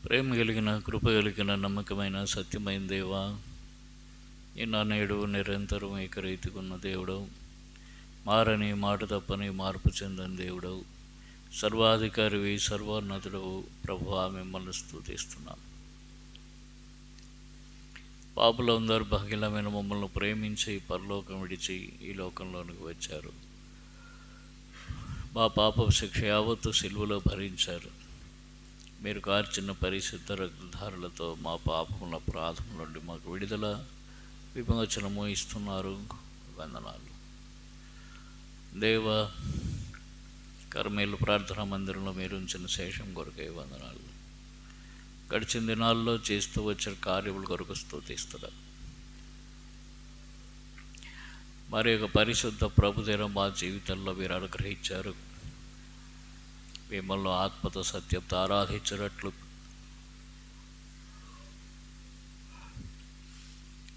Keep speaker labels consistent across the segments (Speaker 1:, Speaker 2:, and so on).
Speaker 1: ప్రేమ కలిగిన కృప కలిగిన నమ్మకమైన సత్యమైన దేవా, నిన్న నేడు నిరంతరం ఏకరీతికున్న దేవుడవు, మారని మాట తప్పని మార్పు చెందని దేవుడవు, సర్వాధికారివి సర్వోన్నతుడవు. ప్రభువా, మిమ్మల్ని స్తుతిస్తున్నాం. పాపులందరూ భాగ్యమైన మమ్మల్ని ప్రేమించి పరలోకం విడిచి ఈ లోకంలోనికి వచ్చారు. మా పాప శిక్ష యావత్తు సిలువలో భరించారు. మీరు కార్చిన పరిశుద్ధ రక్తధారులతో మా పాపముల అపరాధం నుండి మాకు విడుదల విమోచనము ఇస్తున్నారు. వందనాలు దేవా. కర్మేలు ప్రార్థనా మందిరంలో మీరు ఉంచిన శేషం కొరకే వందనాలు. గడిచిన దినాల్లో చేస్తూ వచ్చిన కార్యముల కొరకు స్తుతిస్తున్నాం. మరి ఒక పరిశుద్ధ ప్రభుదినం మా జీవితంలో మీరు అనుగ్రహించారు. మిమ్మల్ని ఆత్మతో సత్యంతో ఆరాధించినట్లు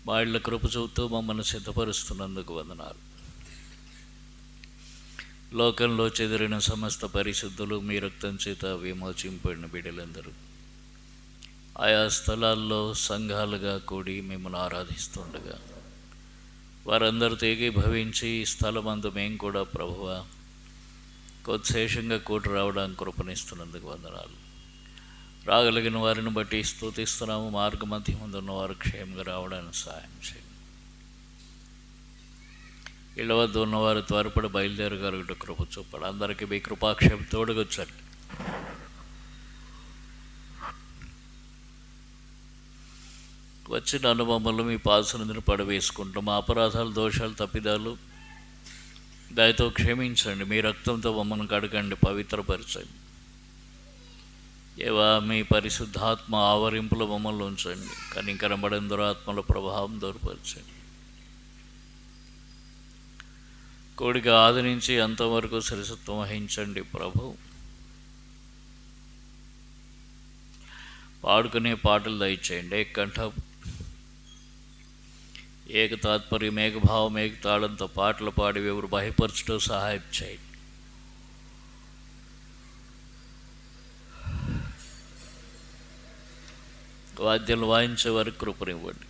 Speaker 1: మా ఇళ్ళ కృప చూపుతూ మమ్మల్ని సిద్ధపరుస్తున్నందుకు వందనాలు. లోకంలో చెదిరిన సమస్త పరిశుద్ధులు మీ రక్తం చేత విమోచింపడిన బిడ్డలందరూ ఆయా స్థలాల్లో సంఘాలుగా కూడి మిమ్మల్ని ఆరాధిస్తుండగా వారందరితో ఏకీభవించి ఈ స్థలమందు మేము కూడా ప్రభువా కొద్దిశేషంగా కూడి రావడానికి కృపణిస్తున్నందుకు వందనాలు. రాగలిగిన వారిని బట్టి స్తుతిస్తున్నాము. మార్గమధ్య ముందు ఉన్నవారు క్షేమంగా రావడానికి సహాయం చేయండి. ఇళ్ళ వద్ద ఉన్నవారు త్వరపడి బయలుదేరగలుగుట కృప చూపడు. అందరికీ మీ కృపాక్షేమం తోడుగొచ్చండి. వచ్చిన అనుభవములు మీ పాసనందుని పడవేసుకుంటాం. మా అపరాధాలు, దోషాలు, తప్పిదాలు దయతో క్షమించండి. మీ రక్తంతో మమ్మల్ని కడగండి, పవిత్రపరచండి. ఏవా మీ పరిశుద్ధాత్మ ఆవరింపులో మమ్మల్ని ఉంచండి. కనికరబడిన దురాత్మల ప్రభావం దూరపరచండి. కోడిక ఆది నుంచి అంతవరకు శిరసత్వం వహించండి ప్రభు. పాడుకునే పాటలు దయచేయండి. కంఠ ఏక తాత్పర్యం, ఏక భావం, ఏక తాళంతో పాటలు పాడి ఎవరు బయపరచడం సహాయం చేయండి. వాద్యాలు వాయించే వారికి కృపనివ్వండి.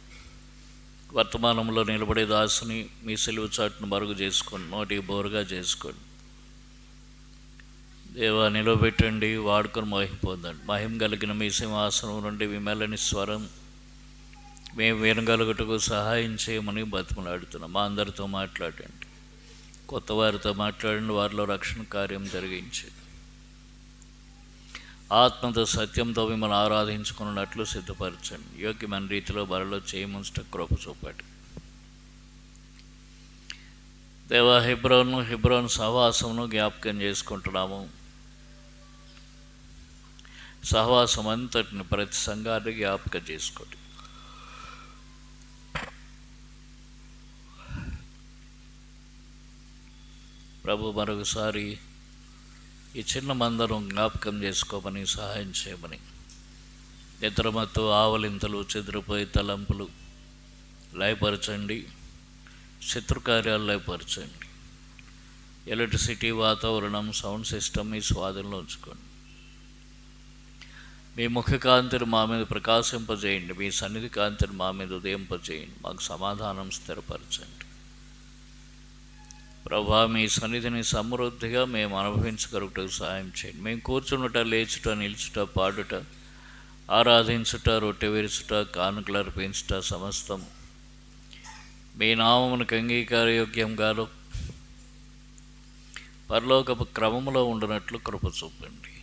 Speaker 1: వర్తమానంలో నిలబడే దాసుని మీ సిలువ చాటును మరుగు చేసుకోండి, నోటికి బోరుగా చేసుకోండి. దేవా, నిలబెట్టండి, వాడుకొని మహిమ పొందండి. మహిమ కలిగిన మీ సింహాసనం నుండి విమలని స్వరం మేము వినగలుగుటకు సహాయం చేయమని బతిమలాడుతున్నాం. మా అందరితో మాట్లాడండి. కొత్త వారితో మాట్లాడండి. వారిలో రక్షణ కార్యం జరిగించండి. ఆత్మతో సత్యంతో మిమ్మల్ని ఆరాధించుకున్నట్లు సిద్ధపరచండి. యోగ్యమైన రీతిలో బలలో చేయముంచట కృప చూపండి. దేవా, హెబ్రోన్ సహవాసమును జ్ఞాపకం చేసుకుంటున్నాము. సహవాసం అంతటిని, ప్రతి సంఘాన్ని జ్ఞాపకం చేసుకోండి. ప్రభు, మరొకసారి ఈ చిన్న మందరం జ్ఞాపకం చేసుకోమని సహాయం చేయమని. నిద్రమత్తు, ఆవలింతలు, చెదిరిపోయే తలంపులు లయపరచండి. శత్రుకార్యాలు లయపరచండి. ఎలక్ట్రిసిటీ, వాతావరణం, సౌండ్ సిస్టమ్ మీ స్వాధీనంలో ఉంచుకోండి. మీ ముఖ కాంతిని మా మీద ప్రకాశింపజేయండి. మీ సన్నిధి కాంతిని మా మీద ఉదయింపజేయండి. మాకు సమాధానం స్థిరపరచండి. ప్రభా, మీ సన్నిధిని సమృద్ధిగా మేము అనుభవించగలుగుటకు సహాయం చేయండి. మేము కూర్చున్నట, లేచుట, నిలుచుట, పాడుట, ఆరాధించుట, రొట్టె విరుచుట, కానుకలు అర్పించుట సమస్తం మీ నామమునకు అంగీకారయోగ్యంగాను పరలోకపు క్రమములో ఉండినట్లు కృప చూపండి.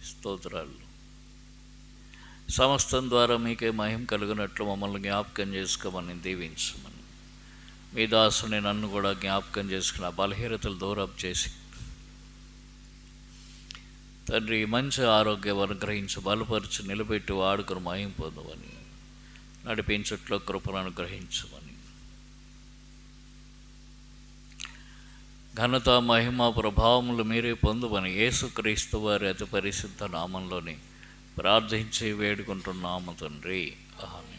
Speaker 1: స్తోత్రాలు. సమస్తం ద్వారా మీకే మహిమ కలిగినట్లు మమ్మల్ని జ్ఞాపకం చేసుకోమని దీవించమని. మీ దాసుని నన్ను కూడా జ్ఞాపకం చేసుకుని ఆ బలహీనతలు దూరం చేసి తండ్రి మంచి ఆరోగ్యం అనుగ్రహించి బలపరిచి నిలబెట్టి వాడుకుని మహిమ పొందమని, నడిపించట్లో కృపను అనుగ్రహించమని. ఘనత, మహిమ, ప్రభావములు మీరే పొందమని యేసుక్రీస్తు వారి అతి పరిశుద్ధ నామంలోని ప్రార్థించి వేడుకుంటున్నాము తండ్రి. ఆమేన్.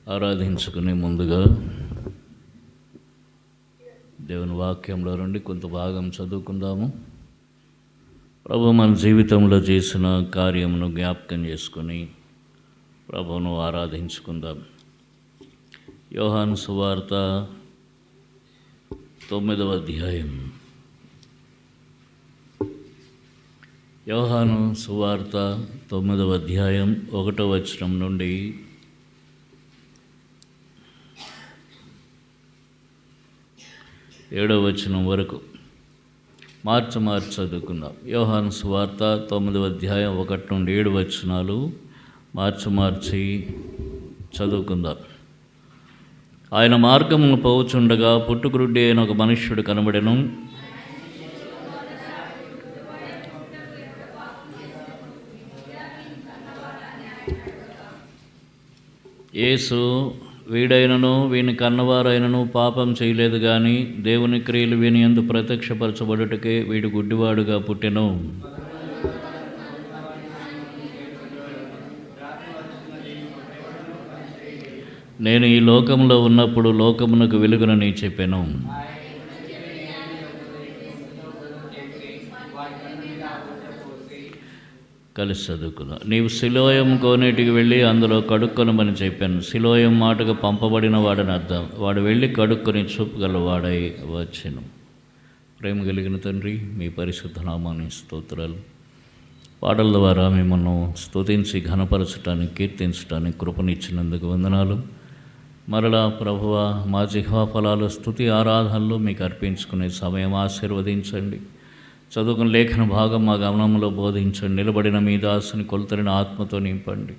Speaker 1: ఆరాధించుకునే ముందుగా దేవుని వాక్యంలో నుండి కొంత భాగం చదువుకుందాము. ప్రభు మన జీవితంలో చేసిన కార్యమును జ్ఞాపకం చేసుకొని ప్రభువును ఆరాధించుకుందాం. యోహాను సువార్త 9వ అధ్యాయం. యోహాను సువార్త 9వ అధ్యాయం 1వ వచనం నుండి 7వ వచనం వరకు మార్చి చదువుకుందాం. యోహాను సువార్త 9వ అధ్యాయం 1 నుండి 7 వచనాలు మార్చి చదువుకుందాం. ఆయన మార్గమును పోవుచుండగా పుట్టుగురుడ్డి అయిన ఒక మనుష్యుడు కనబడెను. యేసు వీడైనను వీని కన్నవారైనను పాపం చేయలేదు కానీ దేవుని క్రియలు వీని యందు ప్రత్యక్షపరచబడుటకే వీడు గుడ్డివాడుగా పుట్టెను. నేను ఈ లోకంలో ఉన్నప్పుడు లోకమునకు వెలుగునని చెప్పెను. కలిసి చదువుకుందాం. నీవు సిలోయం కోనేటికి వెళ్ళి అందులో కడుక్కొనమని చెప్పాను. సిలోయం మాటకు పంపబడిన వాడని అర్థం. వాడు వెళ్ళి కడుక్కొని చూపుగల వాడై వచ్చెను. ప్రేమ కలిగిన తండ్రి, మీ పరిశుద్ధ నామాన్ని స్తోత్రాలు. పాటల ద్వారా మిమ్మల్ని స్తుతించి ఘనపరచటానికి, కీర్తించడానికి కృపనిచ్చినందుకు వందనాలు. మరలా ప్రభువా, మా జిహ్వా ఫలాలు స్తుతి ఆరాధనలు మీకు అర్పించుకునే సమయం ఆశీర్వదించండి. చదువుకున్న లేఖన భాగం మా గమనంలో బోధించండి. నిలబడిన మీ దాసుని కొలతరిన ఆత్మతో నింపండి.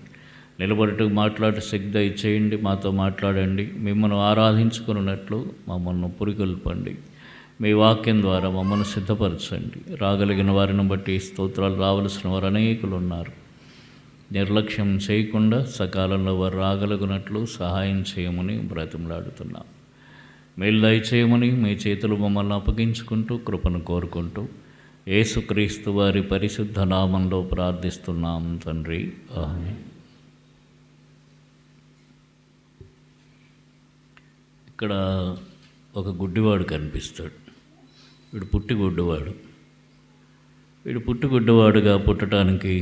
Speaker 1: నిలబడటకు మాట్లాడే శక్తి ఇచ్చేయండి. మాతో మాట్లాడండి. మిమ్మల్ని ఆరాధించుకున్నట్లు మమ్మల్ని పురికొల్పండి. మీ వాక్యం ద్వారా మమ్మల్ని సిద్ధపరచండి. రాగలిగిన వారిని బట్టి స్తోత్రాలు రావలసిన వారు అనేకులు ఉన్నారు. నిర్లక్ష్యం చేయకుండా సకాలంలో వారు రాగలిగినట్లు సహాయం చేయమని బ్రతిమలాడుతున్నాం. మేలు దయచేయమని మీ చేతులు మమ్మల్ని అప్పగించుకుంటూ కృపను కోరుకుంటూ యేసుక్రీస్తు వారి పరిశుద్ధ నామంలో ప్రార్థిస్తున్నాం తండ్రి, ఆమేన్. ఇక్కడ ఒక గుడ్డివాడు కనిపిస్తాడు. వీడు పుట్టి గుడ్డివాడు. వీడు పుట్టి గుడ్డివాడుగా పుట్టడానికి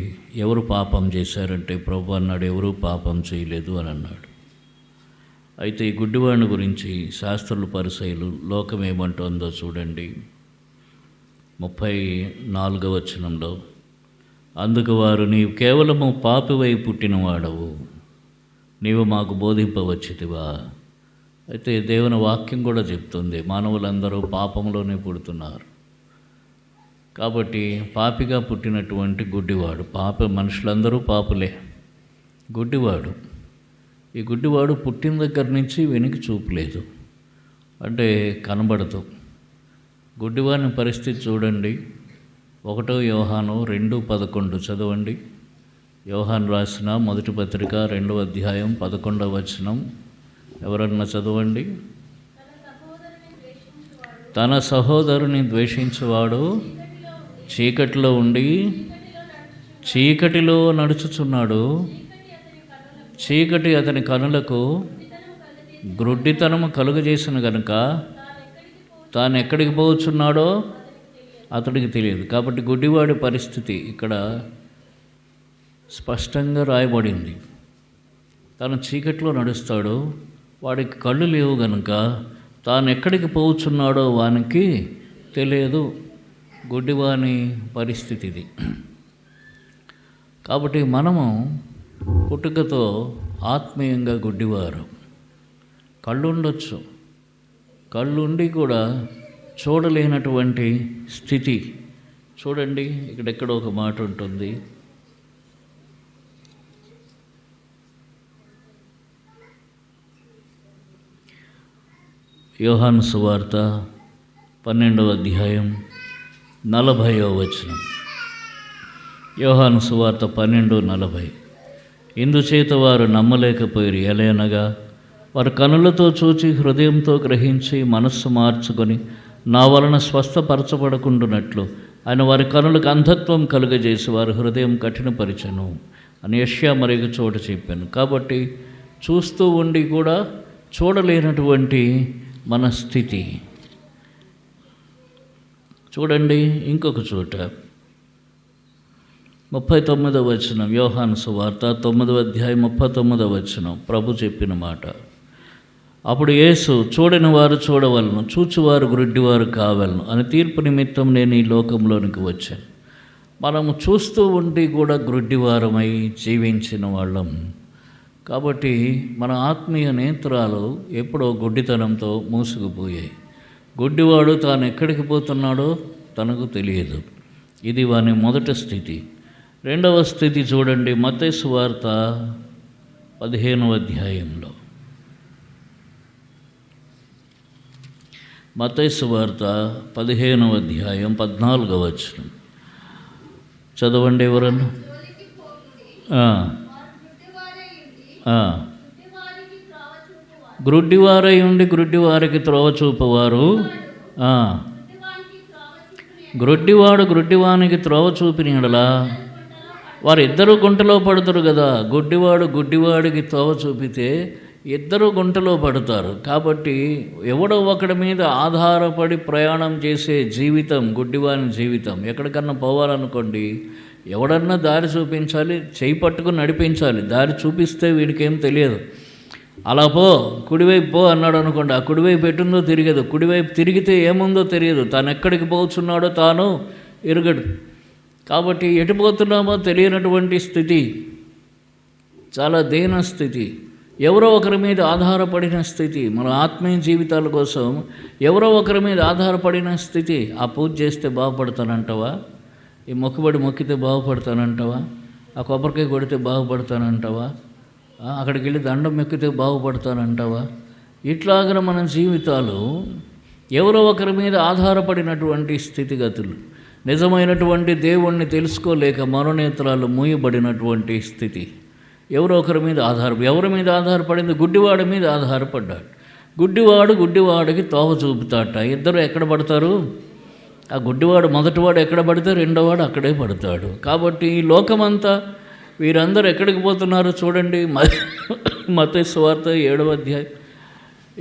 Speaker 1: ఎవరు పాపం చేశారంటే ప్రభు అన్నాడు, ఎవరూ పాపం చేయలేదు అని అన్నాడు. అయితే ఈ గుడ్డివాడిని గురించి శాస్త్రులు, పరిసయ్యులు లోకం ఏమంటోందో చూడండి. 34వ వచనంలో, అందుకు వారు, నీవు కేవలము పాపివై పుట్టినవాడవు, నీవు మాకు బోధింపవచ్చితివా? అయితే దేవుని వాక్యం కూడా చెప్తుంది, మానవులందరూ పాపంలోనే పుడుతున్నారు. కాబట్టి పాపిగా పుట్టినటువంటి గుడ్డివాడు, మనుషులందరూ పాపులే. గుడ్డివాడు, ఈ గుడ్డివాడు పుట్టిన దగ్గర నుంచి వెనక్కి చూపలేదు, అంటే కనబడదు. గుడ్డివాని పరిస్థితి చూడండి. 1 యోహాను 2:11 చదవండి. యోహాను రాసిన మొదటి పత్రిక 2వ అధ్యాయం 11వ వచనం ఎవరన్నా చదవండి. తన సహోదరుని ద్వేషించువాడు చీకటిలో ఉండి చీకటిలో నడుచుచున్నాడు. చీకటి అతని కనులకు గ్రుడ్డితనము కలుగజేసిన గనుక తాను ఎక్కడికి పోవచ్చున్నాడో అతడికి తెలియదు. కాబట్టి గుడ్డివాడి పరిస్థితి ఇక్కడ స్పష్టంగా రాయబడింది. తను చీకటిలో నడుస్తాడు, వాడికి కళ్ళు లేవు గనుక తాను ఎక్కడికి పోవచ్చున్నాడో వానికి తెలియదు. గుడ్డివాని పరిస్థితి ఇది. కాబట్టి మనము పుట్టుకతో ఆత్మీయంగా గుడ్డివారు. కళ్ళుండొచ్చు, కళ్ళుండి కూడా చూడలేనటువంటి స్థితి. చూడండి, ఇక్కడెక్కడో ఒక మాట ఉంటుంది. యోహాను సువార్త 12వ అధ్యాయం 40వ వచనం. యోహాను సువార్త 12:40. ఇందుచేత వారు నమ్మలేకపోయారు. ఎలయనగా వారు కనులతో చూచి హృదయంతో గ్రహించి మనస్సు మార్చుకొని నా వలన స్వస్థపరచబడకుండునట్లు ఆయన వారి కనులకు అంధత్వం కలుగజేసి వారి హృదయం కఠినపరిచెను అని యెషయా మరొక చోట చెప్పాను. కాబట్టి చూస్తూ ఉండి కూడా చూడలేనటువంటి మన స్థితి. చూడండి ఇంకొక చోట 39వ వచనం, యోహాను సువార్త 9వ అధ్యాయం 39వ వచనం, ప్రభు చెప్పిన మాట. అప్పుడు యేసు, చూడని వారు చూడవలను, చూచువారు గుడ్డివారు కావలను అని తీర్పు నిమిత్తం నేను ఈ లోకంలోనికి వచ్చాను. మనము చూస్తూ ఉండి కూడా గ్రుడ్డివారమై జీవించిన వాళ్ళం. కాబట్టి మన ఆత్మీయ నేత్రాలు ఎప్పుడో గుడ్డితనంతో మూసుకుపోయాయి. గుడ్డివాడు తాను ఎక్కడికి పోతున్నాడో తనకు తెలియదు. ఇది వాని మొదటి స్థితి. రెండవ స్థితి చూడండి, మత్తయి సువార్త 15వ అధ్యాయంలో. మత్తయి సువార్త 15వ అధ్యాయం 14వ వచనం చదవండి ఎవరన్నా. గ్రుడ్డివారై ఉండి గ్రుడ్డివారికి త్రోవ చూపువారు. గ్రుడ్డివాడు గ్రుడ్డివానికి త్రోవ చూపిన యెడల వారిద్దరూ గుంటలో పడతారు కదా. గుడ్డివాడు గుడ్డివాడికి త్రోవ చూపితే ఇద్దరు గుంటలో పడతారు. కాబట్టి ఎవడో ఒకడి మీద ఆధారపడి ప్రయాణం చేసే జీవితం గుడ్డివాని జీవితం. ఎక్కడికన్నా పోవాలనుకోండి, ఎవడన్నా దారి చూపించాలి, చేయి పట్టుకుని నడిపించాలి. దారి చూపిస్తే వీడికేం తెలియదు. అలా పో, కుడివైపు పో అన్నాడు అనుకోండి, ఆ కుడివైపు ఎటుందో తిరిగదు. కుడివైపు తిరిగితే ఏముందో తెలియదు. తాను ఎక్కడికి పోతున్నాడో తాను ఎరుగడు. కాబట్టి ఎటు పోతున్నామో తెలియనటువంటి స్థితి, చాలా దీన స్థితి, ఎవరో ఒకరి మీద ఆధారపడిన స్థితి. మన ఆత్మీయ జీవితాల కోసం ఎవరో ఒకరి మీద ఆధారపడిన స్థితి. ఆ పూజ చేస్తే బాగుపడతానంటావా? ఈ మొక్కుబడి మొక్కితే బాగుపడతానంటావా? ఆ కొబ్బరికాయ కొడితే బాగుపడతానంటావా? అక్కడికి వెళ్ళి దండం మొక్కితే బాగుపడతానంటావా? ఇట్లాగన మన జీవితాలు ఎవరో ఒకరి మీద ఆధారపడినటువంటి స్థితిగతులు. నిజమైనటువంటి దేవుణ్ణి తెలుసుకోలేక మనోనేత్రాలు మూయబడినటువంటి స్థితి. ఎవరో ఒకరి మీద ఎవరి మీద ఆధారపడింది? గుడ్డివాడి మీద ఆధారపడ్డాడు. గుడ్డివాడు గుడ్డివాడికి తోవ చూపుతాట. ఇద్దరు ఎక్కడ పడతారు? ఆ గుడ్డివాడు మొదటివాడు ఎక్కడ పడితే రెండోవాడు అక్కడే పడతాడు. కాబట్టి ఈ లోకమంతా వీరందరూ ఎక్కడికి పోతున్నారో చూడండి. మత్తయి సువార్త 7వ అధ్యాయం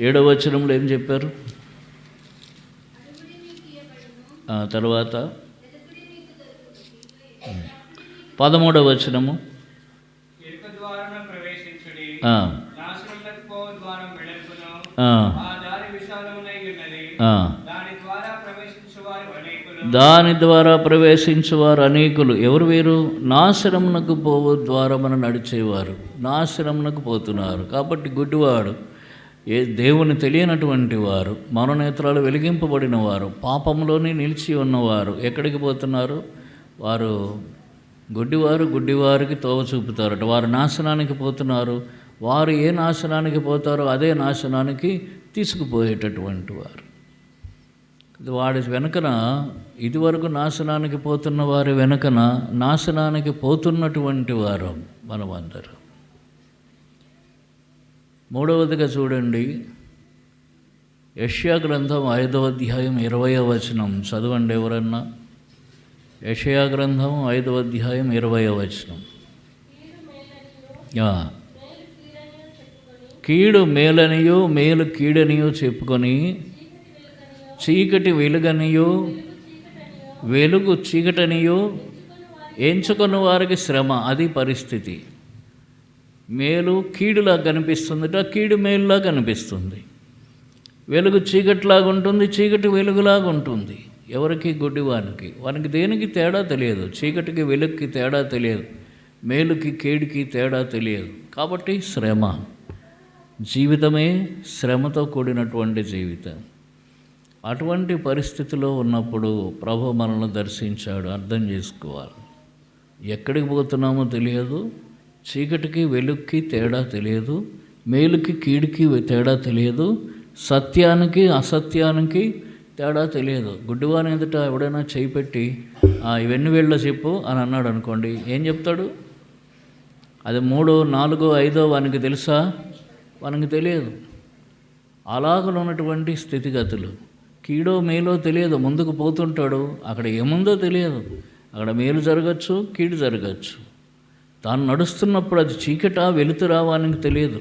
Speaker 1: 7వ వచనంలో ఏం చెప్పారు? తర్వాత 13వ వచనము, దాని ద్వారా ప్రవేశించువారు అనేకులు. ఎవరు వీరు? నాశనమునకు పోవు ద్వారమున నడిచేవారు నాశనమునకు పోతున్నారు. కాబట్టి గుడ్డివాడు, దేవుని తెలియనటువంటి వారు, మనోనేత్రాలు వెలిగింపబడిన వారు, పాపంలోనే నిలిచి ఉన్నవారు ఎక్కడికి పోతున్నారు? వారు గుడ్డివారు గుడ్డివారికి తోవ చూపుతారట. వారు నాశనానికి పోతున్నారు. వారు ఏ నాశనానికి పోతారో అదే నాశనానికి తీసుకుపోయేటటువంటి వారు. వాడి వెనకన, ఇదివరకు నాశనానికి పోతున్న వారి వెనకన నాశనానికి పోతున్నటువంటి వారు మనమందరం. మూడవదిగా చూడండి, యెషయా గ్రంథం 5వ అధ్యాయం 20వ వచనం చదవండి ఎవరన్నా. యెషయా గ్రంథం 5వ అధ్యాయం 20వ వచనం. కీడు మేలనియో మేలు కీడనియో చెప్పుకొని చీకటి వెలుగనియో వెలుగు చీకటనియో ఎంచుకున్న వారికి శ్రమ. అది పరిస్థితి. మేలు కీడులా కనిపిస్తుందిట, కీడు మేలులా కనిపిస్తుంది. వెలుగు చీకటిలాగా ఉంటుంది, చీకటి వెలుగులాగా ఉంటుంది. ఎవరికి? గుడ్డివానికి. వానికి దేనికి తేడా తెలియదు. చీకటికి వెలుగుకి తేడా తెలియదు, మేలుకి కీడుకి తేడా తెలియదు. కాబట్టి శ్రమ. జీవితమే శ్రమతో కూడినటువంటి జీవితం. అటువంటి పరిస్థితిలో ఉన్నప్పుడు ప్రభు మనల్ని దర్శించాడు. అర్థం చేసుకోవాలి. ఎక్కడికి పోతున్నామో తెలియదు, చీకటికి వెలుగుకి తేడా తెలియదు, మేలుకి కీడుకి తేడా తెలియదు, సత్యానికి అసత్యానికి తేడా తెలియదు. గుడ్డివాని ఎదుట ఎవడైనా చేయి పెట్టి ఇవన్నీ వేళ్ళ చెప్పు అని అన్నాడు అనుకోండి, ఏం చెప్తాడు? అది 3, 4, 5 వానికి తెలుసా? వానికి తెలియదు. అలాగనున్నటువంటి స్థితిగతులు. కీడో మేలో తెలియదు. ముందుకు పోతుంటాడు, అక్కడ ఏముందో తెలియదు. అక్కడ మేలు జరగచ్చు, కీడు జరగచ్చు. తాను నడుస్తున్నప్పుడు అది చీకటా వెలుతురా వానికి తెలియదు.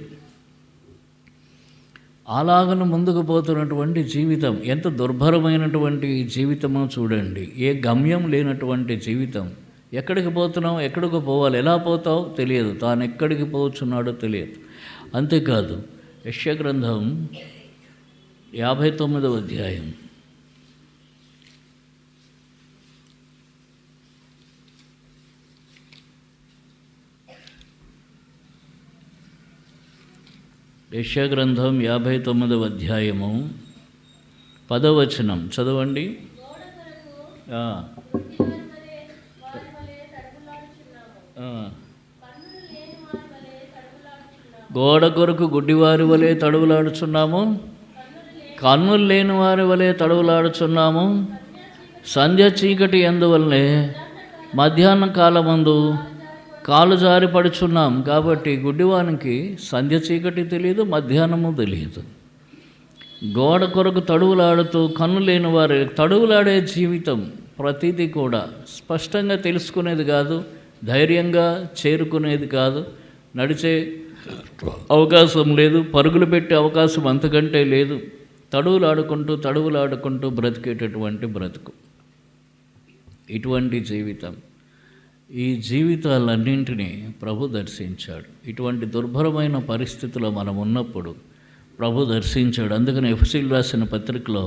Speaker 1: అలాగను ముందుకు పోతున్నటువంటి జీవితం ఎంత దుర్భరమైనటువంటి జీవితమో చూడండి. ఏ గమ్యం లేనటువంటి జీవితం, ఎక్కడికి పోతున్నావు, ఎక్కడికి పోవాలి, ఎలా పోతావు తెలియదు, తాను ఎక్కడికి పోతున్నాడో తెలియదు. అంతేకాదు యెషయా గ్రంథం 59వ అధ్యాయం 59వ అధ్యాయము 10వ వచనం చదవండి. గోడ కొరకు గుడ్డివారి వలె తడువులాడుచున్నాము, కన్నులు లేని వారి వలె తడువులాడుచున్నాము. సంధ్య చీకటి ఎందువల్లనే మధ్యాహ్న కాలమందు కాలు జారి పడుచున్నాం. కాబట్టి గుడ్డివానికి సంధ్య చీకటి తెలియదు, మధ్యాహ్నము తెలియదు. గోడ కొరకు తడువులాడుతూ కన్ను లేని వారి తడువులాడే జీవితం ప్రతిదీ కూడా స్పష్టంగా తెలుసుకునేది కాదు, ధైర్యంగా చేరుకునేది కాదు, నడిచే అవకాశం లేదు, పరుగులు పెట్టే అవకాశం అంతకంటే లేదు. తడువులాడుకుంటూ బ్రతికేటటువంటి బ్రతుకు, ఇటువంటి జీవితం. ఈ జీవితాలన్నింటినీ ప్రభు దర్శించాడు. ఇటువంటి దుర్భరమైన పరిస్థితిలో మనం ఉన్నప్పుడు ప్రభు దర్శించాడు. అందుకని ఎఫెసీయులకు రాసిన పత్రికలో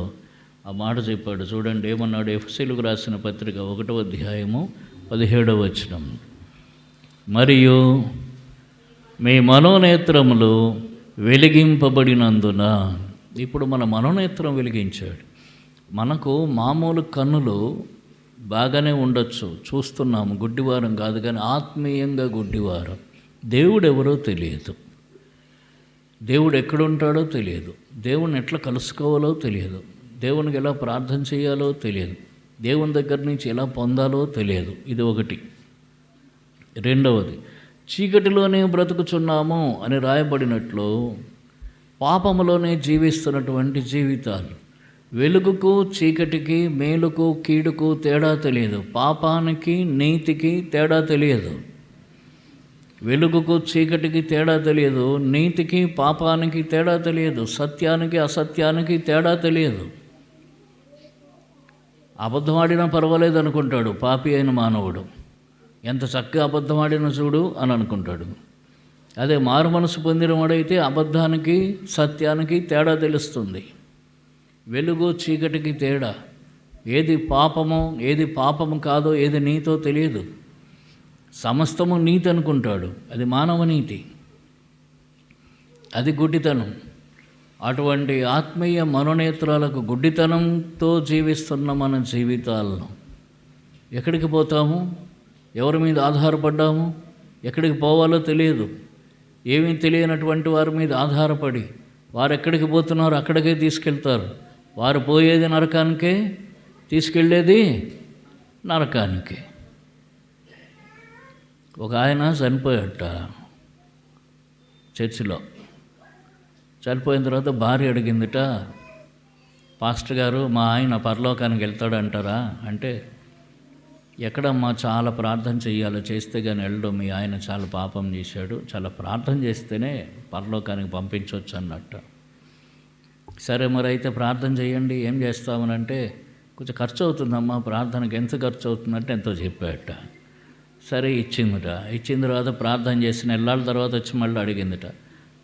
Speaker 1: ఆ మాట చెప్పాడు. చూడండి ఏమన్నాడు. ఎఫెసీయులకు రాసిన పత్రిక 1వ అధ్యాయము 17వ వచనం, మరియు మీ మనోనేత్రములు వెలిగింపబడినందున. ఇప్పుడు మన మనోనేత్రం వెలిగించాడు. మనకు మామూలు కన్నులు బాగానే ఉండొచ్చు, చూస్తున్నాము, గుడ్డివారం కాదు, కానీ ఆత్మీయంగా గుడ్డివారం. దేవుడు ఎవరో తెలియదు, దేవుడు ఎక్కడుంటాడో తెలియదు, దేవుని ఎట్లా కలుసుకోవాలో తెలియదు, దేవునికి ఎలా ప్రార్థన చేయాలో తెలియదు, దేవుని దగ్గర నుంచి ఎలా పొందాలో తెలియదు. ఇది ఒకటి. రెండవది, చీకటిలోనే బ్రతుకుచున్నాము అని రాయబడినట్లు పాపములోనే జీవిస్తున్నటువంటి జీవితాలు. వెలుగుకు చీకటికి, మేలుకు కీడుకు తేడా తెలియదు, పాపానికి నీతికి తేడా తెలియదు. వెలుగుకు చీకటికి తేడా తెలియదు, నీతికి పాపానికి తేడా తెలియదు, సత్యానికి అసత్యానికి తేడా తెలియదు. అబద్ధం ఆడినా పర్వాలేదు అనుకుంటాడు పాపి అయిన మానవుడు. ఎంత చక్కగా అబద్ధం ఆడినా చూడు అని అనుకుంటాడు. అదే మారు మనసు పొందిన వాడైతే అబద్ధానికి సత్యానికి తేడా తెలుస్తుంది. వెలుగు చీకటికి తేడా, ఏది పాపమో ఏది పాపము కాదో, ఏది నీతో తెలియదు. సమస్తము నీతి అనుకుంటాడు, అది మానవ నీతి, అది గుడ్డితనం. అటువంటి ఆత్మీయ మనోనేత్రాలకు గుడ్డితనంతో జీవిస్తున్న మన జీవితాలను ఎక్కడికి పోతాము, ఎవరి మీద ఆధారపడ్డాము, ఎక్కడికి పోవాలో తెలియదు. ఏమీ తెలియనటువంటి వారి మీద ఆధారపడి వారు ఎక్కడికి పోతున్నారో అక్కడికే తీసుకెళ్తారు. వారు పోయేది నరకానికే, తీసుకెళ్ళేది నరకానికే. ఒక ఆయన చనిపోయాట చర్చిలో. చనిపోయిన తర్వాత భార్య అడిగిందిట, పాస్టర్ గారు మా ఆయన పరలోకానికి వెళ్తాడంటారా అంటే, ఎక్కడమ్మా చాలా ప్రార్థన చెయ్యాలి, చేస్తే కానీ వెళ్ళడం, మీ ఆయన చాలా పాపం చేశాడు, చాలా ప్రార్థన చేస్తేనే పరలోకానికి పంపించవచ్చు అన్నట్టు. సరే మరి అయితే ప్రార్థన చేయండి, ఏం చేస్తామనంటే, కొంచెం ఖర్చు అవుతుందమ్మా ప్రార్థనకి, ఎంత ఖర్చు అవుతుందంటే ఎంతో చెప్పాట. సరే ఇచ్చిందిట. ఇచ్చిన తర్వాత ప్రార్థన చేసిన నెలల తర్వాత వచ్చి మళ్ళీ అడిగిందిట,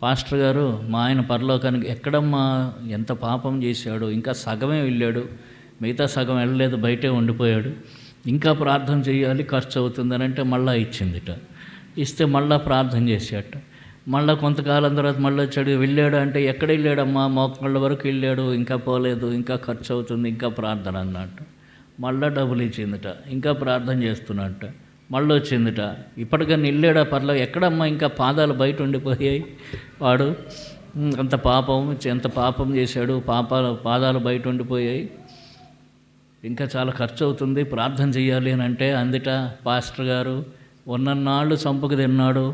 Speaker 1: పాస్టర్ గారు మా ఆయన పరలోకానికి ఎక్కడమ్మా, ఎంత పాపం చేశాడు, ఇంకా సగమే వెళ్ళాడు, మిగతా సగం వెళ్ళలేదు, బయటే ఉండిపోయాడు, ఇంకా ప్రార్థన చేయాలి, ఖర్చు అవుతుందని అంటే మళ్ళీ ఇచ్చిందిట. ఇస్తే మళ్ళీ ప్రార్థన చేశాట. మళ్ళీ కొంతకాలం తర్వాత మళ్ళీ వచ్చాడు. వెళ్ళాడు అంటే, ఎక్కడ వెళ్ళాడమ్మా, మోకాళ్ళ వరకు వెళ్ళాడు, ఇంకా పోలేదు, ఇంకా ఖర్చు అవుతుంది, ఇంకా ప్రార్థన అన్నట్టు. మళ్ళీ డబ్బులు ఇచ్చిందిట, ఇంకా ప్రార్థన చేస్తున్నట్ట. మళ్ళీ వచ్చిందిట, ఇప్పటికన్నా వెళ్ళాడా పర్లో, ఎక్కడమ్మా, ఇంకా పాదాలు బయట ఉండిపోయాయి, వాడు అంత పాపం చేశాడు, పాదాలు బయట ఉండిపోయాయి, ఇంకా చాలా ఖర్చు అవుతుంది, ప్రార్థన చేయాలి అని అంటే అందుట, పాస్టర్ గారు ఉన్నన్నాళ్ళు చంపుకు తిన్నాడు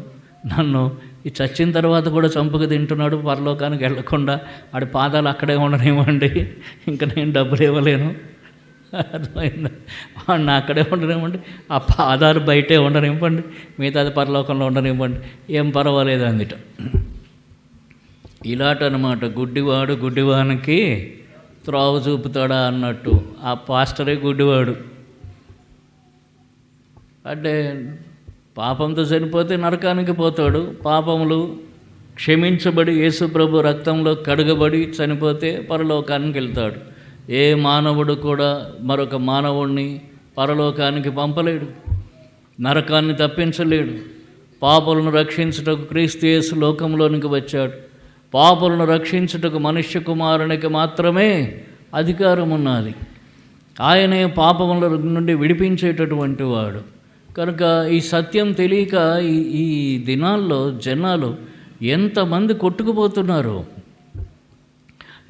Speaker 1: నన్ను, ఈ చచ్చిన తర్వాత కూడా చంపుకు తింటున్నాడు, పరలోకానికి వెళ్ళకుండా ఆడి పాదాలు అక్కడే ఉండనివ్వండి, ఇంకా నేను డబ్బులు ఇవ్వలేను. అర్థమైందా? వాడిని అక్కడే ఉండనివ్వండి, ఆ పాదాలు బయటే ఉండనివ్వండి, మిగతాది పరలోకంలో ఉండనివ్వండి, ఏం పర్వాలేదు అందుట. ఇలాటనమాట, గుడ్డివాడు గుడ్డివానికి త్రోవ చూపుతాడా అన్నట్టు. ఆ పాస్టరే గుడ్డివాడు, అంటే పాపంతో చనిపోతే నరకానికి పోతాడు, పాపములు క్షమించబడి యేసు ప్రభు రక్తంలో కడగబడి చనిపోతే పరలోకానికి వెళ్తాడు. ఏ మానవుడు కూడా మరొక మానవుడిని పరలోకానికి పంపలేడు, నరకాన్ని తప్పించలేడు. పాపులను రక్షించుటకు క్రీస్తు యేసు లోకంలోనికి వచ్చాడు. పాపులను రక్షించుటకు మనుష్య కుమారునికి మాత్రమే అధికారం ఉన్నది. ఆయనే పాపముల నుండి విడిపించేటటువంటి వాడు. కనుక ఈ సత్యం తెలియక ఈ దినాల్లో జనాలు ఎంతమంది కొట్టుకుపోతున్నారు.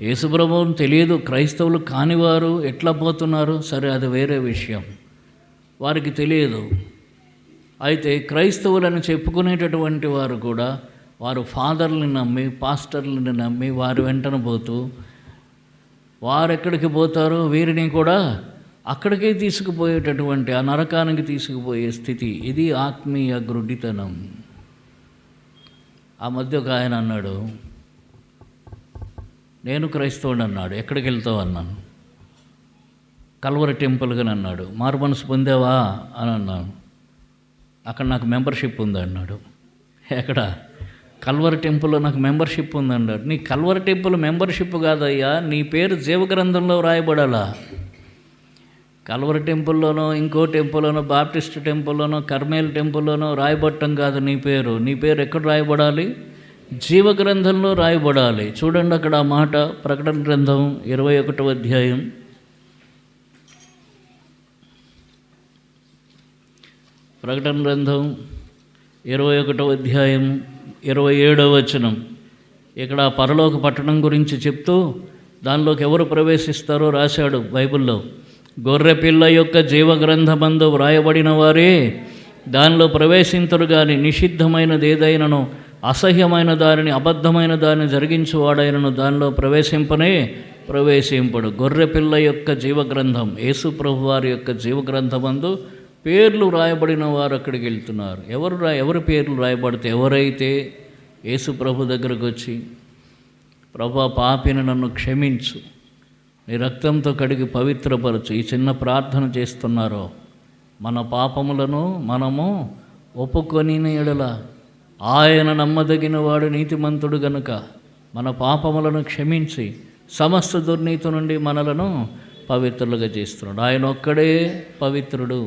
Speaker 1: యేసుప్రభువుని తెలియదు, క్రైస్తవులు కానివారు ఎట్లా పోతున్నారు, సరే అది వేరే విషయం, వారికి తెలియదు. అయితే క్రైస్తవులని చెప్పుకునేటటువంటి వారు కూడా వారు ఫాదర్ని నమ్మి, పాస్టర్లని నమ్మి వారి వెంటనే పోతూ వారు ఎక్కడికి పోతారో వీరిని కూడా అక్కడికే తీసుకుపోయేటటువంటి, ఆ నరకానికి తీసుకుపోయే స్థితి. ఇది ఆత్మీయ గ్రుడ్డితనం. ఆ మధ్య ఒక ఆయన అన్నాడు, నేను క్రైస్తవుడు అన్నాడు. ఎక్కడికి వెళ్తావు అన్నాను. కల్వరి టెంపుల్గా అన్నాడు. మారు మనసు పొందావా అని అన్నాను. అక్కడ నాకు మెంబర్షిప్ ఉంది అన్నాడు. ఎక్కడ? కల్వరి టెంపుల్లో నాకు మెంబర్షిప్ ఉంది అన్నాడు. నీ కల్వరి టెంపుల్ మెంబర్షిప్ కాదయ్యా, నీ పేరు జీవగ్రంథంలో రాయబడాలా. కల్వరి టెంపుల్లోనో, ఇంకో టెంపుల్లోనో, బాప్టిస్ట్ టెంపుల్లోనో, కర్మేల్ టెంపుల్లోనో రాయబట్టం కాదు నీ పేరు. నీ పేరు ఎక్కడ రాయబడాలి? జీవగ్రంథంలో రాయబడాలి. చూడండి అక్కడ ఆ మాట, ప్రకటన గ్రంథం 21వ అధ్యాయం 27వ వచనం. ఇక్కడ పరలోక పట్టణం గురించి చెప్తూ దానిలోకి ఎవరు ప్రవేశిస్తారో రాశాడు బైబిల్లో. గొర్రెపిల్ల యొక్క జీవగ్రంథమందు వ్రాయబడిన వారే దానిలో ప్రవేశించరు గాని నిషిద్ధమైనది ఏదైనను, అసహ్యమైన దానిని, అబద్ధమైన దానిని జరిగించువాడైనను దానిలో ప్రవేశింపడు. గొర్రెపిల్ల యొక్క జీవగ్రంథం, యేసు ప్రభు వారి యొక్క జీవగ్రంథమందు పేర్లు రాయబడిన వారు అక్కడికి వెళ్తున్నారు. ఎవరి పేర్లు రాయబడితే, ఎవరైతే యేసు ప్రభు దగ్గరకు వచ్చి ప్రభు పాపిని నన్ను క్షమించు, నీ రక్తంతో కడిగి పవిత్రపరచు, ఈ చిన్న ప్రార్థన చేస్తున్నారో, మన పాపములను మనము ఒప్పుకొని ఎడల ఆయన నమ్మదగిన వాడు, నీతిమంతుడు గనుక మన పాపములను క్షమించి సమస్త దుర్నీతి నుండి మనలను పవిత్రులుగా చేస్తున్నాడు. ఆయన ఒక్కడే పవిత్రుడు,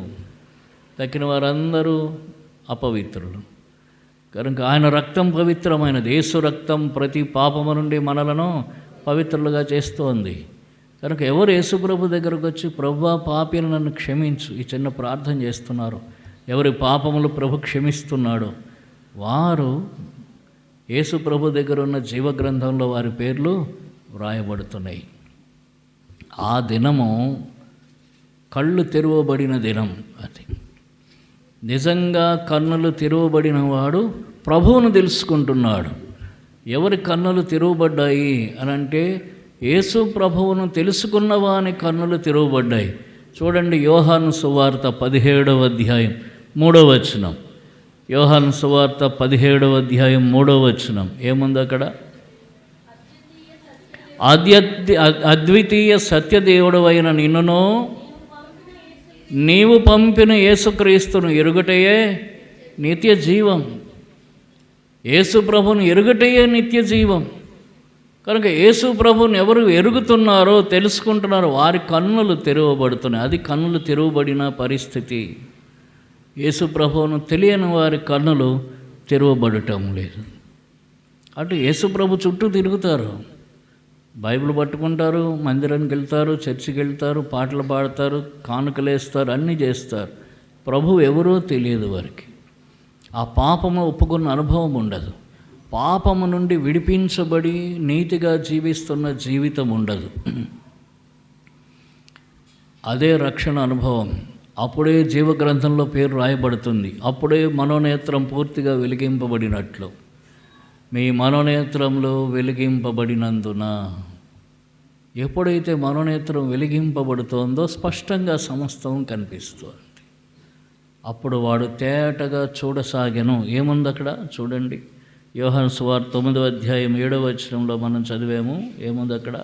Speaker 1: తక్కిన వారందరూ అపవిత్రులు. కనుక ఆయన రక్తం పవిత్రమైనది. యేసు రక్తం ప్రతి పాపము నుండి మనలను పవిత్రులుగా చేస్తోంది. కనుక ఎవరు యేసుప్రభు దగ్గరకు వచ్చి ప్రభువా పాపిని నన్ను క్షమించు, ఈ చిన్న ప్రార్థన చేస్తున్నారు, ఎవరి పాపములు ప్రభు క్షమిస్తున్నాడో వారు యేసుప్రభు దగ్గర ఉన్న జీవగ్రంథంలో వారి పేర్లు వ్రాయబడుతున్నాయి. ఆ దినము కళ్ళు తెరవబడిన దినం. అది నిజంగా కన్నులు తెరవబడిన వాడు ప్రభువును తెలుసుకుంటున్నాడు. ఎవరి కన్నులు తెరవబడ్డాయి అని అంటే యేసు ప్రభువును తెలుసుకున్న వాని కన్నులు తెరవబడ్డాయి. చూడండి, యోహాను సువార్త 17వ అధ్యాయం 3వ వచనం. యోహాను సువార్త 17వ అధ్యాయం 3వ వచనం ఏముంది అక్కడ? అద్వితీయ సత్యదేవుడు అయిన నిన్నును నీవు పంపిన యేసుక్రీస్తును ఎరుగటయే నిత్య జీవం. యేసు ప్రభువును ఎరుగటయే నిత్య జీవం. కనుక యేసు ప్రభువుని ఎవరు ఎరుగుతున్నారో, తెలుసుకుంటున్నారో వారి కన్నులు తెరవబడుతున్నాయి. అది కన్నులు తెరవబడిన పరిస్థితి. యేసు ప్రభువును తెలియని వారి కన్నులు తెరవబడటం లేదు. అటు యేసు ప్రభు చుట్టూ తిరుగుతారు, బైబిల్ పట్టుకుంటారు, మందిరానికి వెళ్తారు, చర్చికి వెళ్తారు, పాటలు పాడతారు, కానుకలు వేస్తారు, అన్నీ చేస్తారు. ప్రభు ఎవరో తెలియదు వారికి. ఆ పాపము ఒప్పుకున్న అనుభవం ఉండదు. పాపము నుండి విడిపించబడి నీతిగా జీవిస్తున్న జీవితం ఉండదు. అదే రక్షణ అనుభవం. అప్పుడే జీవగ్రంథంలో పేరు రాయబడుతుంది. అప్పుడే మనోనేత్రం పూర్తిగా వెలిగింపబడినట్లు. మీ మనోనేత్రంలో వెలిగింపబడినందున, ఎప్పుడైతే మనోనేత్రం వెలిగింపబడుతోందో స్పష్టంగా సమస్తం కనిపిస్తుంది. అప్పుడు వాడు తేటగా చూడసాగెను. ఏముంది అక్కడ చూడండి, యోహాను సువార్త 9వ అధ్యాయం 7వ వచనంలో మనం చదివాము. ఏముంది అక్కడ?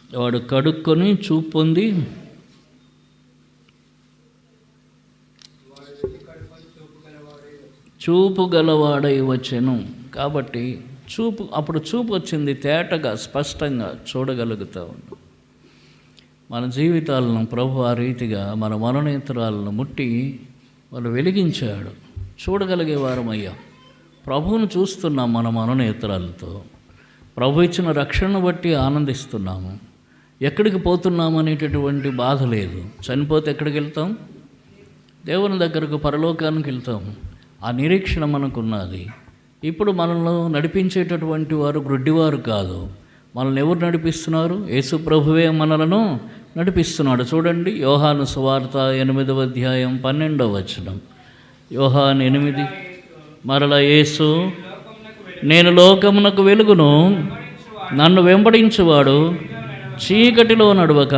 Speaker 1: వాడు కడుక్కొని చూపు పొంది చూపు గలవాడై వచ్చెను. కాబట్టి అప్పుడు చూపు వచ్చింది, తేటగా స్పష్టంగా చూడగలుగుతూ ఉన్నాం. మన జీవితాలను ప్రభు ఆ రీతిగా మన మనోనేత్రాలను ముట్టి వాళ్ళు వెలిగించాడు. చూడగలిగేవారమయ్యాం. ప్రభువును చూస్తున్నాం మన మనోనేత్రాలతో. ప్రభు ఇచ్చిన రక్షణను బట్టి ఆనందిస్తున్నాము. ఎక్కడికి పోతున్నాము అనేటటువంటి బాధ లేదు. చనిపోతే ఎక్కడికి వెళ్తాం? దేవుని దగ్గరకు, పరలోకానికి వెళ్తాం. ఆ నిరీక్షణ మనకున్నది. ఇప్పుడు మనల్ని నడిపించేటటువంటి వారు గ్రుడ్డివారు కాదు. మనల్ని ఎవరు నడిపిస్తున్నారు? యేసు ప్రభువే మనలను నడిపిస్తున్నాడు. చూడండి, యోహాను సువార్త 8వ అధ్యాయం 12వ వచనం. యోహాను 8. మరలా యేసు, నేను లోకమునకు వెలుగును, నన్ను వెంబడించువాడు చీకటిలో నడవక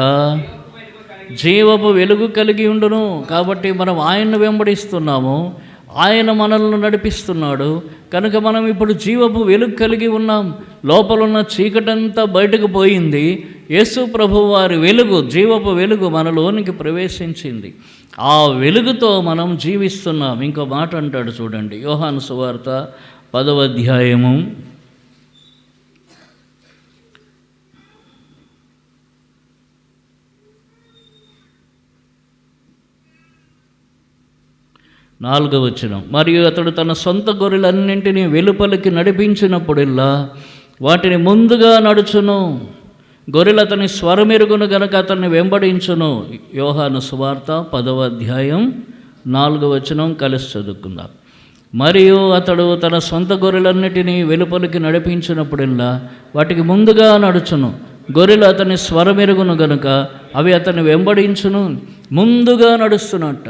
Speaker 1: జీవపు వెలుగు కలిగి ఉండును. కాబట్టి మనం ఆయన్ను వెంబడిస్తున్నాము, ఆయన మనల్ని నడిపిస్తున్నాడు. కనుక మనం ఇప్పుడు జీవపు వెలుగు కలిగి ఉన్నాం. లోపలున్న చీకటంతా బయటకు పోయింది. యేసు ప్రభు వారి వెలుగు, జీవపు వెలుగు మనలోనికి ప్రవేశించింది. ఆ వెలుగుతో మనం జీవిస్తున్నాం. ఇంకో మాట అంటాడు చూడండి, యోహాను సువార్త 10వ అధ్యాయము 4వ వచనం. మరియు అతడు తన సొంత గొర్రెలన్నింటినీ వెలుపలికి నడిపించినప్పుడల్లా వాటిని ముందుగా నడుచును. గొర్రెలు అతని స్వరమెరుగును గనక అతన్ని వెంబడించును. యోహాను సువార్త 10వ అధ్యాయం 4వ వచనం కలిసి చదువుకుందాం. మరియు అతడు తన సొంత గొర్రెలన్నిటినీ వెలుపలికి నడిపించినప్పుడల్లా వాటికి ముందుగా నడుచును. గొర్రెలు అతని స్వరమెరుగును గనుక అవి అతన్ని వెంబడించును. ముందుగా నడుస్తున్నట్ట.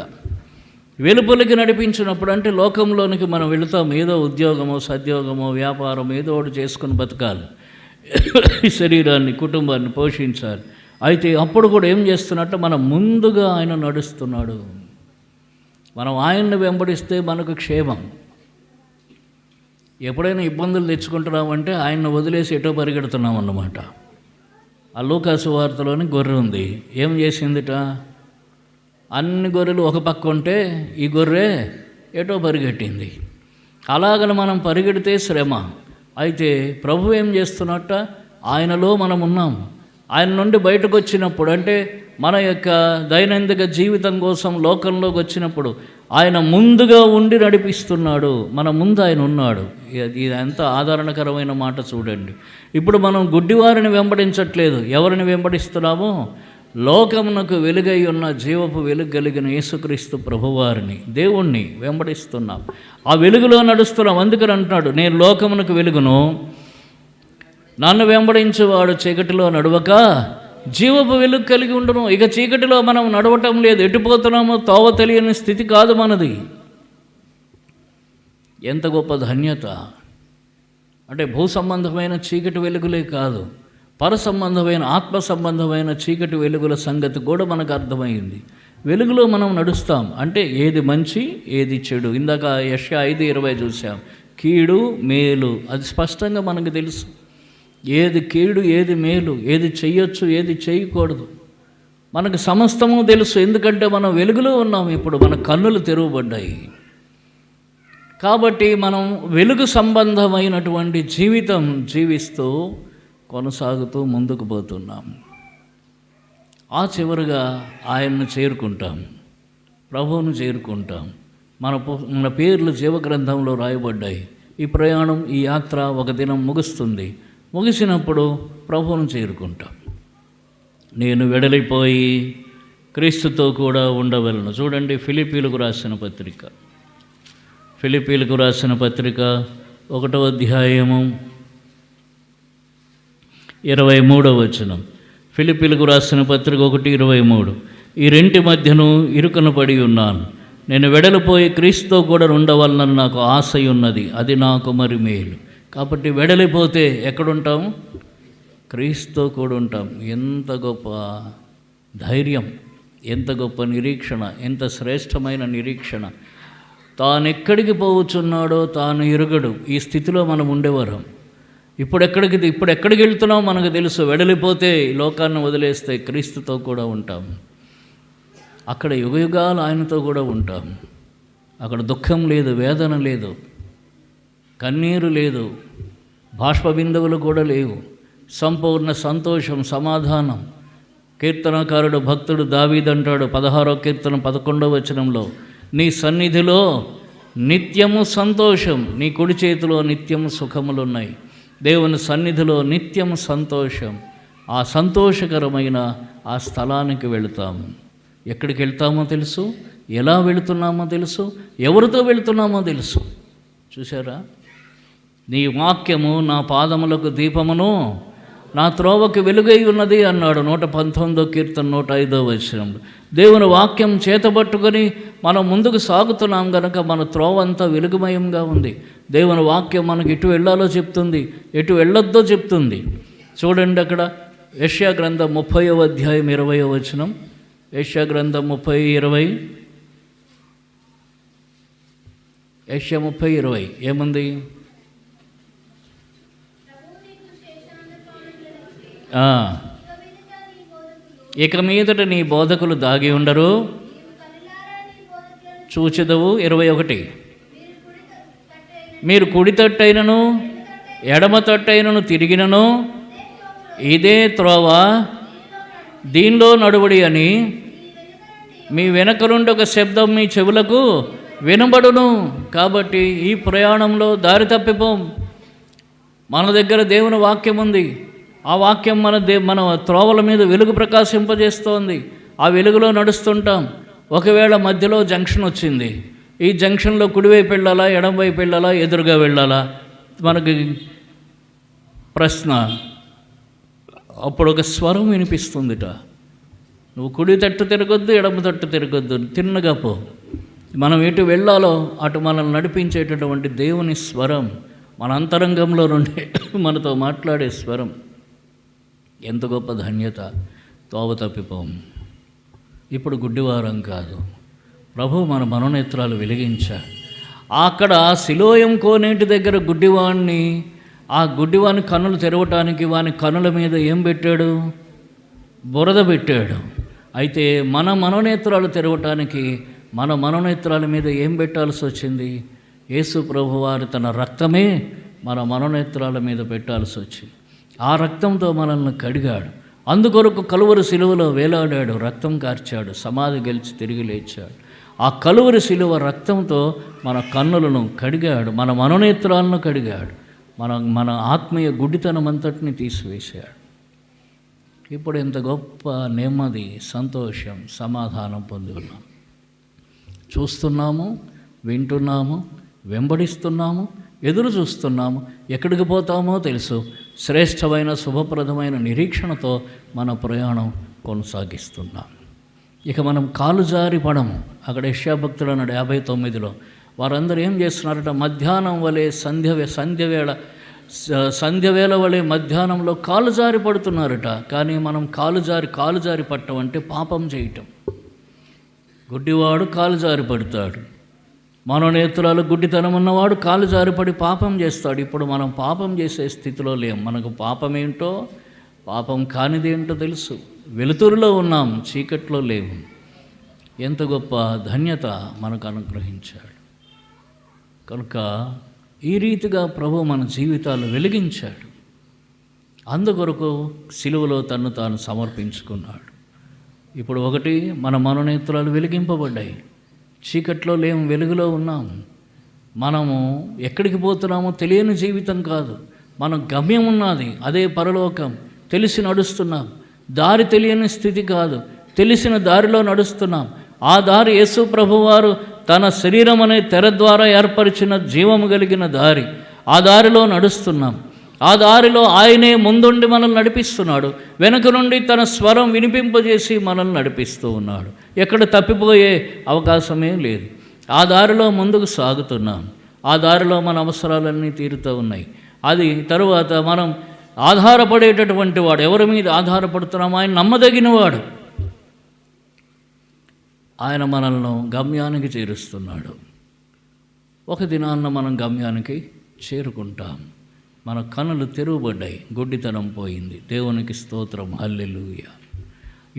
Speaker 1: వెలుపలికి నడిపించినప్పుడు అంటే లోకంలోనికి మనం వెళుతాం. ఏదో ఉద్యోగమో, సద్యోగమో, వ్యాపారం ఏదో ఒకటి చేసుకుని బతకాలి, శరీరాన్ని, కుటుంబాన్ని పోషించాలి. అయితే అప్పుడు కూడా ఏం చేస్తున్నట్టు మనం ముందుగా ఆయన నడుస్తున్నాడు. మనం ఆయన్ని వెంబడిస్తే మనకు క్షేమం. ఎప్పుడైనా ఇబ్బందులు తెచ్చుకుంటున్నామంటే ఆయన్ని వదిలేసి ఎటో పరిగెడుతున్నాం అన్నమాట. ఆ లూకాసు వార్తలోని గొర్రె ఉంది. ఏం చేసిందిట? అన్ని గొర్రెలు ఒక పక్క ఉంటే ఈ గొర్రె ఎటో పరిగెట్టింది. అలాగని మనం పరిగెడితే శ్రమ. అయితే ప్రభు ఏం చేస్తున్నట్ట? ఆయనలో మనం ఉన్నాం. ఆయన నుండి బయటకు వచ్చినప్పుడు అంటే మన యొక్క దైనందిక జీవితం కోసం లోకంలోకి వచ్చినప్పుడు ఆయన ముందుగా ఉండి నడిపిస్తున్నాడు. మన ముందు ఆయన ఉన్నాడు. ఇది ఎంత ఆదరణకరమైన మాట చూడండి. ఇప్పుడు మనం గుడ్డివారిని వెంబడించట్లేదు. ఎవరిని వెంబడిస్తున్నామో? లోకమునకు వెలుగై ఉన్న జీవపు వెలుగు కలిగిన యేసుక్రీస్తు ప్రభువారిని, దేవుణ్ణి వెంబడిస్తున్నాం. ఆ వెలుగులో నడుస్తున్నాం. అందుకని అంటున్నాడు, నేను లోకమునకు వెలుగును, నన్ను వెంబడించేవాడు చీకటిలో నడవక జీవపు వెలుగు కలిగి ఉండును. ఇక చీకటిలో మనం నడవటం లేదు. ఎటుపోతున్నామో తోవ తెలియని స్థితి కాదు మనది. ఎంత గొప్ప ధన్యత! అంటే భూ సంబంధమైన చీకటి వెలుగులే కాదు, పర సంబంధమైన, ఆత్మ సంబంధమైన చీకటి వెలుగుల సంగతి కూడా మనకు అర్థమైంది. వెలుగులో మనం నడుస్తాం. అంటే ఏది మంచి, ఏది చెడు. ఇందాక యెషయా 5:20 చూసాం. కీడు, మేలు, అది స్పష్టంగా మనకు తెలుసు. ఏది కీడు, ఏది మేలు, ఏది చెయ్యొచ్చు, ఏది చేయకూడదు, మనకు సమస్తము తెలుసు. ఎందుకంటే మనం వెలుగులో ఉన్నాం. ఇప్పుడు మన కన్నులు తెరవబడ్డాయి. కాబట్టి మనం వెలుగు సంబంధమైనటువంటి జీవితం జీవిస్తూ కొనసాగుతూ ముందుకు పోతున్నాం. ఆ చివరిగా ఆయన్ను చేరుకుంటాం, ప్రభువును చేరుకుంటాం. మన పేర్లు జీవగ్రంథంలో రాయబడ్డాయి. ఈ ప్రయాణం, ఈ యాత్ర ఒక దినం ముగుస్తుంది. ముగిసినప్పుడు ప్రభువును చేరుకుంటాం. నేను వెడలిపోయి క్రీస్తుతో కూడా ఉండవలను. చూడండి, ఫిలిప్పీలకు రాసిన పత్రిక 1వ అధ్యాయము 23వ వచనం. ఫిలిప్పీలకు రాసిన పత్రిక 1:23. ఈ రెంటి మధ్యను ఇరుకున పడి ఉన్నాను. నేను వెడలిపోయి క్రీస్తుతో కూడా ఉండవలనని నాకు ఆశ ఉన్నది. అది నాకు మరి మేలు. కాబట్టి వెడలిపోతే ఎక్కడుంటాం? క్రీస్తుతో కూడా ఉంటాం. ఎంత గొప్ప ధైర్యం, ఎంత గొప్ప నిరీక్షణ, ఎంత శ్రేష్టమైన నిరీక్షణ! తాను ఎక్కడికి పోవచ్చున్నాడో తాను ఎరుగడు. ఈ స్థితిలో మనం ఉండేవారం. ఇప్పుడు ఎక్కడికి వెళ్తున్నాం మనకు తెలుసు. వెడలిపోతే ఈ లోకాన్ని వదిలేస్తే క్రీస్తుతో కూడా ఉంటాం. అక్కడ యుగయుగాలు ఆయనతో కూడా ఉంటాం. అక్కడ దుఃఖం లేదు, వేదన లేదు, కన్నీరు లేదు, బాష్ప బిందువులు కూడా లేవు. సంపూర్ణ సంతోషం, సమాధానం. కీర్తనకారుడు భక్తుడు దావీదు అంటాడు 16వ కీర్తన 11వ వచనంలో, నీ సన్నిధిలో నిత్యము సంతోషం, నీ కుడి చేతిలో నిత్యము సుఖములున్నాయి. దేవుని సన్నిధిలో నిత్యం సంతోషం. ఆ సంతోషకరమైన ఆ స్థలానికి వెళుతాము. ఎక్కడికి వెళ్తామో తెలుసు, ఎలా వెళుతున్నామో తెలుసు, ఎవరితో వెళుతున్నామో తెలుసు. చూసారా? నీ వాక్యము నా పాదములకు దీపమును, నా త్రోవకు వెలుగై ఉన్నది అన్నాడు 119వ కీర్తన 105వ వచనంలో. దేవుని వాక్యం చేతబట్టుకొని మనం ముందుకు సాగుతున్నాం కనుక మన త్రోవ అంతా వెలుగుమయంగా ఉంది. దేవుని వాక్యం మనకి ఎటు వెళ్ళాలో చెప్తుంది, ఎటు వెళ్ళొద్దో చెప్తుంది. చూడండి అక్కడ యెషయా గ్రంథం 30వ అధ్యాయం 20వ వచనం. యెషయా గ్రంథం 30:20. యెషయా 30:20 ఏముంది? ఇక మీదట నీ బోధకులు దాగి ఉండరు, చూచెదవు. 21, మీరు కుడి తట్టైనను ఎడమ తట్టైనను తిరిగినను ఇదే త్రోవ, దీనిలో నడువడి అని మీ వెనక నుండి ఒక శబ్దం మీ చెవులకు వినబడును. కాబట్టి ఈ ప్రయాణంలో దారి తప్పిపోం. మన దగ్గర దేవుని వాక్యం ఉంది. ఆ వాక్యం మన త్రోవల మీద వెలుగు ప్రకాశింపజేస్తోంది. ఆ వెలుగులో నడుస్తుంటాం. ఒకవేళ మధ్యలో జంక్షన్ వచ్చింది, ఈ జంక్షన్లో కుడివైపు వెళ్ళాలా, ఎడమవైపు వెళ్ళాలా, ఎదురుగా వెళ్ళాలా? మనకి ప్రశ్న. అప్పుడు ఒక స్వరం వినిపిస్తుందిట, నువ్వు కుడి తట్టు తిరగొద్దు, ఎడమ తట్టు తిరగొద్దు, తిన్నగా పో. మనం ఎటు వెళ్ళాలో అటు మనల్ని నడిపించేటటువంటి దేవుని స్వరం మన అంతరంగంలో నుండి మనతో మాట్లాడే స్వరం. ఎంత గొప్ప ధన్యత! తోవ తప్పిపోం. ఇప్పుడు గుడ్డివారం కాదు. ప్రభు మన మనోనేత్రాలు వెలిగించాడు. అక్కడ సిలోయం కోనేటి దగ్గర గుడ్డివాణ్ణి, ఆ గుడ్డివాని కన్నులు తెరవటానికి వాని కన్నుల మీద ఏం పెట్టాడు? బురద పెట్టాడు. అయితే మన మనోనేత్రాలు తెరవటానికి మన మనోనేత్రాల మీద ఏం పెట్టాల్సి వచ్చింది? యేసు ప్రభు వారు తన రక్తమే మన మనోనేత్రాల మీద పెట్టాల్సి వచ్చింది. ఆ రక్తంతో మనల్ని కడిగాడు. అందుకొరకు కలువరి సిలువలో వేలాడాడు, రక్తం కార్చాడు, సమాధి గెలిచి తిరిగి లేచాడు. ఆ కలువరి సిలువ రక్తంతో మన కన్నులను కడిగాడు, మన మనోనేత్రాలను కడిగాడు, మన ఆత్మీయ గుడ్డితనం అంతటిని తీసివేశాడు. ఇప్పుడు ఎంత గొప్ప నెమ్మది, సంతోషం, సమాధానం పొంది ఉన్నాం. చూస్తున్నాము, వింటున్నాము, వెంబడిస్తున్నాము, ఎదురు చూస్తున్నాము. ఎక్కడికి పోతామో తెలుసు. శ్రేష్టమైన శుభప్రదమైన నిరీక్షణతో మన ప్రయాణం కొనసాగిస్తున్నాం. ఇక మనం కాలు జారి పడము. అక్కడ యెషయా భక్తుడు అన్నాడు 59లో, వారందరూ ఏం చేస్తున్నారట? మధ్యాహ్నం వలె సంధ్యవేళ వలె మధ్యాహ్నంలో కాలు జారి పడుతున్నారట. కానీ మనం కాలు జారి పట్టం అంటే పాపం చేయటం. గుడ్డివాడు కాలు జారి పడతాడు. మనోనేత్రాలు గుడ్డితనం ఉన్నవాడు కాలు జారిపడి పాపం చేస్తాడు. ఇప్పుడు మనం పాపం చేసే స్థితిలో లేం. మనకు పాపం ఏంటో, పాపం కానిదేంటో తెలుసు. వెలుతురులో ఉన్నాం, చీకట్లో లేవు. ఎంత గొప్ప ధన్యత మనకు అనుగ్రహించాడు. కనుక ఈ రీతిగా ప్రభు మన జీవితాలు వెలిగించాడు. అందుకొరకు సిలువలో తన్ను తాను సమర్పించుకున్నాడు. ఇప్పుడు ఒకటి, మన మనోనేత్రాలు వెలిగింపబడ్డాయి. చీకట్లో లేము, వెలుగులో ఉన్నాం. మనము ఎక్కడికి పోతున్నామో తెలియని జీవితం కాదు, మన గమ్యం ఉన్నది, అదే పరలోకం. తెలిసి నడుస్తున్నాం. దారి తెలియని స్థితి కాదు, తెలిసిన దారిలో నడుస్తున్నాం. ఆ దారి యేసు ప్రభువారు తన శరీరం అనే తెర ద్వారా ఏర్పరిచిన జీవము కలిగిన దారి. ఆ దారిలో నడుస్తున్నాం. ఆ దారిలో ఆయనే ముందుండి మనల్ని నడిపిస్తున్నాడు. వెనక నుండి తన స్వరం వినిపింపజేసి మనల్ని నడిపిస్తూ ఉన్నాడు. ఎక్కడ తప్పిపోయే అవకాశమే లేదు. ఆ దారిలో ముందుకు సాగుతున్నాం. ఆ దారిలో మన అవసరాలన్నీ తీరుతూ ఉన్నాయి. అది తరువాత మనం ఆధారపడేటటువంటి వాడు. ఎవరి మీద ఆధారపడుతున్నాం? ఆయన నమ్మదగినవాడు. ఆయన మనల్ని గమ్యానికి చేరుస్తున్నాడు. ఒక దినాన్న మనం గమ్యానికి చేరుకుంటాం. మన కనులు తెరువబడ్డాయి, గుడ్డితనం పోయింది. దేవునికి స్తోత్రం, హల్లెలూయా.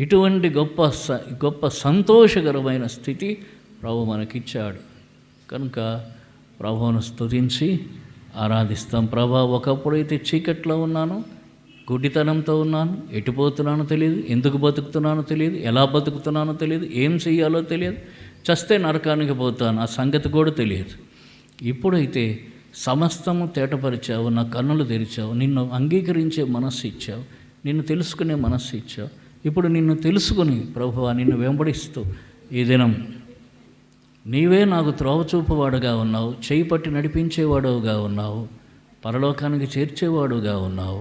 Speaker 1: ఇటువంటి గొప్ప సంతోషకరమైన స్థితి ప్రభు మనకిచ్చాడు. కనుక ప్రభువును స్తుతించి ఆరాధిస్తాం. ప్రభా, ఒకప్పుడైతే చీకట్లో ఉన్నాను, గుడ్డితనంతో ఉన్నాను, ఎటుపోతున్నానో తెలియదు, ఎందుకు బతుకుతున్నానో తెలియదు, ఎలా బతుకుతున్నానో తెలియదు, ఏం చెయ్యాలో తెలియదు, చస్తే నరకానికి పోతాను, ఆ సంగతి కూడా తెలియదు. ఇప్పుడైతే సమస్తము తేటపరిచావు, నా కన్నులు తెరిచావు, నిన్ను అంగీకరించే మనస్సు ఇచ్చావు, నిన్ను తెలుసుకునే మనస్సు ఇచ్చావు. ఇప్పుడు నిన్ను తెలుసుకుని ప్రభువా, నిన్ను వెంబడిస్తూ ఈ దినం నీవే నాకు త్రోవ చూపువాడుగా ఉన్నావు, చేయి పట్టి నడిపించేవాడుగా ఉన్నావు, పరలోకానికి చేర్చేవాడుగా ఉన్నావు.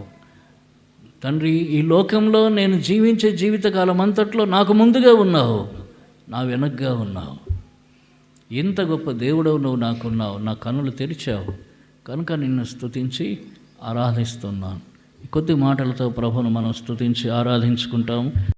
Speaker 1: తండ్రి, ఈ లోకంలో నేను జీవించే జీవితకాలం అంతట్లో నాకు ముందుగా ఉన్నావు, నా వెనక్గా ఉన్నావు. ఇంత గొప్ప దేవుడవు నువ్వు నాకున్నావు, నా కన్నులు తెరిచావు. కనుక నిన్ను స్తుతించి ఆరాధిస్తున్నాను. కొద్ది మాటలతో ప్రభువును మనం స్తుతించి ఆరాధించుకుంటాము.